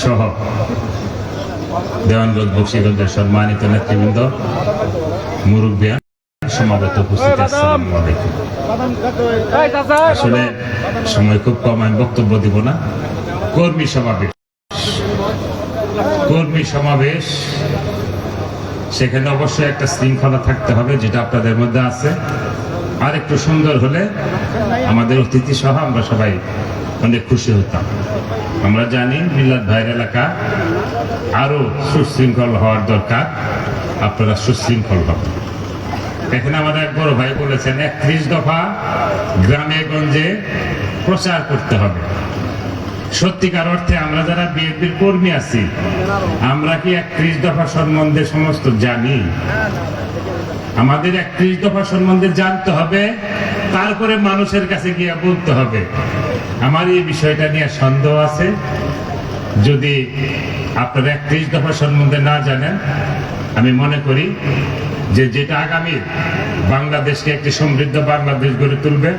সহ দেওয়ানগঞ্জ বক্সিগঞ্জের সম্মানিত নেতৃবৃন্দ, মুরব্বিয়ান, সমাগত উপস্থিত, আসসালামু আলাইকুম। আসলে সময় খুব কম, আমি বক্তব্য দিব না। কর্মী সমাবেশ সেখানে অবশ্যই একটা শৃঙ্খলা থাকতে হবে, যেটা আপনাদের মধ্যে আছে। আর একটু সুন্দর হলে আমাদের অতিথি সহ আমরা সবাই অনেক খুশি হতাম। আমরা জানি মিল্লাত ভাইয়ের এলাকা আরো সুশৃঙ্খল হওয়ার দরকার, আপনারা সুশৃঙ্খল হবেন। এখানে আমাদের এক বড় ভাই বলেছেন 31 দফা গ্রামে গঞ্জে প্রচার করতে হবে। সত্যিকার অর্থে আমরা যারা বিএনপির কর্মী আছি, আমরা কি 31 দফা সম্বন্ধে সমস্ত জানি? আমাদের 31 দফা সম্বন্ধে জানতে হবে, তারপরে মানুষের কাছে গিয়ে বলতে হবে। আমার এই বিষয়টা নিয়ে সন্দেহ আছে। যদি আপনারা 31 দফা সম্বন্ধে না জানেন, আমি মনে করি যে যেটা আগামী বাংলাদেশকে একটি সমৃদ্ধ বাংলাদেশ গড়ে তুলবে,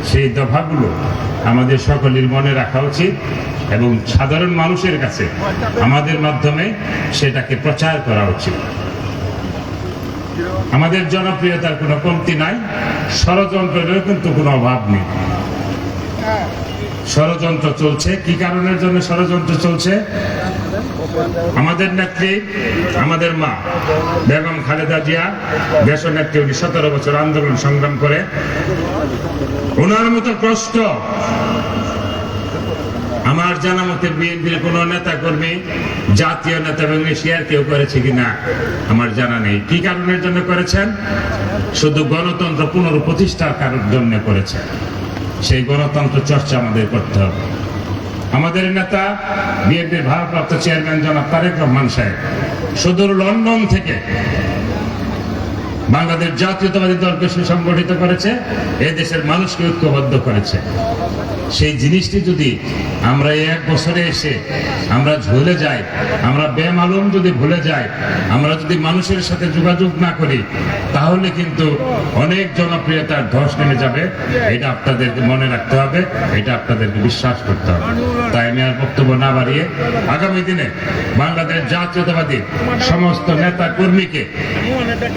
সেই দফাগুলো আমাদের সকলের মনে রাখা উচিত এবং সাধারণ মানুষের কাছে আমাদের মাধ্যমে সেটাকে প্রচার করা উচিত। আমাদের জনপ্রিয়তার কোনো কমতি নাই, ষড়যন্ত্রের কিন্তু কোনো অভাব নেই। ষড়যন্ত্র চলছে, কি কারণের জন্য ষড়যন্ত্র চলছে? আমাদের নেত্রী, আমাদের মা বেগম খালেদা জিয়া দেশনেত্রী, উনি 17 বছর আন্দোলন সংগ্রাম করে, ওনার মতো কষ্ট আমার জানা মতে বিএনপির কোন নেতা কর্মী, জাতীয় নেতা এবং এশিয়ার কেউ করেছে কিনা আমার জানা নেই। কি কারণের জন্য করেছেন? শুধু গণতন্ত্র পুনঃপ্রতিষ্ঠার কারণের জন্য করেছেন। সেই গণতন্ত্র চর্চা আমাদের করতে হবে। আমাদের নেতা বিএনপির ভারপ্রাপ্ত চেয়ারম্যান জনাব তারেক রহমান সাহেব সুদূর লন্ডন থেকে বাংলাদেশ জাতীয়তাবাদী দলকে সুসংগঠিত করেছে, এই দেশের মানুষকে ঐক্যবদ্ধ করেছে। সেই জিনিসটি যদি আমরা এক বছরে এসে আমরা ভুলে যাই, আমরা বেমালুম যদি ভুলে যাই, আমরা যদি মানুষের সাথে যোগাযোগ না করি, তাহলে কিন্তু অনেক জনপ্রিয়তার ধস নেমে যাবে। এটা আপনাদেরকে মনে রাখতে হবে, এটা আপনাদেরকে বিশ্বাস করতে হবে। তাই আমি আর বক্তব্য না বাড়িয়ে আগামী দিনে বাংলাদেশ জাতীয়তাবাদী সমস্ত নেতা কর্মীকে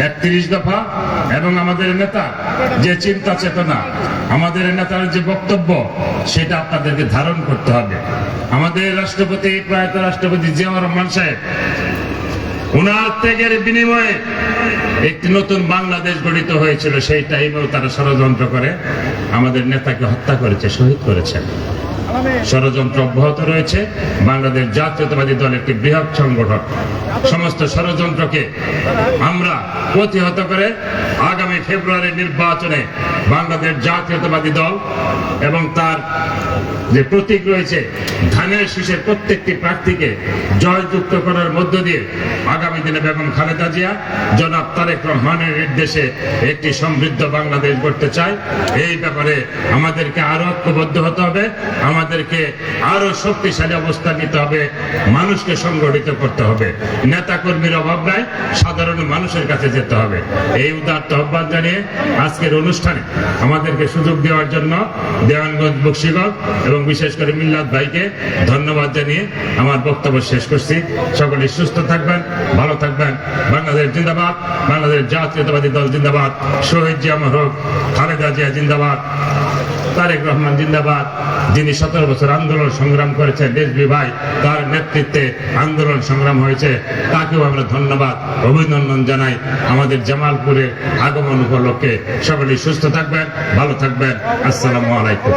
31 দফা এবং আমাদের নেতা যে চিন্তা চেতনা, আমাদের নেতার যে বক্তব্য, সেটা আপনাদেরকে ধারণ করতে হবে। আমাদের রাষ্ট্রপতি, প্রয়াত রাষ্ট্রপতি জিয়াউর রহমান সাহেব, ওনার ত্যাগের বিনিময়ে একটি নতুন বাংলাদেশ গঠিত হয়েছিল। সেই টাইমেও তারা ষড়যন্ত্র করে আমাদের নেতাকে হত্যা করেছে, শহীদ করেছেন। ষড়যন্ত্র অব্যাহত রয়েছে। বাংলাদেশ জাতীয়তাবাদী দল একটি বৃহৎ সংগঠন। সমস্ত ষড়যন্ত্রকে আমরা প্রতিহত করে আগামী ফেব্রুয়ারির নির্বাচনে বাংলাদেশ জাতীয়তাবাদী দল এবং তার যে প্রতীক রয়েছে ধানের শীষের প্রত্যেকটি প্রার্থীকে জয়যুক্ত করার মধ্য দিয়ে আগামী দিনে বেগম খালেদা জিয়া, জনাব তারেক রহমানের নির্দেশে একটি সমৃদ্ধ বাংলাদেশ গড়তে চাই। এই ব্যাপারে আমাদেরকে আরো ঐক্যবদ্ধ হতে হবে, আমাদেরকে আরো শক্তিশালী অবস্থান নিতে হবে, মানুষকে সংগঠিত করতে হবে। নেতা কর্মীর অভাব নাই, সাধারণ মানুষের কাছে যেতে হবে। এই উদাত্ত আহ্বান জানিয়ে আজকের অনুষ্ঠানে আমাদেরকে সুযোগ দেওয়ার জন্য দেওয়ানগঞ্জ, বক্সিগঞ্জ এবং বিশেষ করে মিল্লাত ভাইকে ধন্যবাদ জানিয়ে আমার বক্তব্য শেষ করছি। সকলে সুস্থ থাকবেন, ভালো থাকবেন। বাংলাদেশ জিন্দাবাদ, বাংলাদেশ জাতীয়তাবাদী দল জিন্দাবাদ, শহীদ জিয়া অমর হোক, খালেদা জিয়া জিন্দাবাদ, তারেক রহমান জিন্দাবাদ। যিনি 17 বছর আন্দোলন সংগ্রাম করেছেন, রেজভি ভাই, তার নেতৃত্বে আন্দোলন সংগ্রাম হয়েছে, তাকেও আমরা ধন্যবাদ, অভিনন্দন জানাই। আমাদের জামালপুরে আগমন উপলক্ষে সকলে সুস্থ থাকবেন, ভালো থাকবেন। আসসালামু আলাইকুম।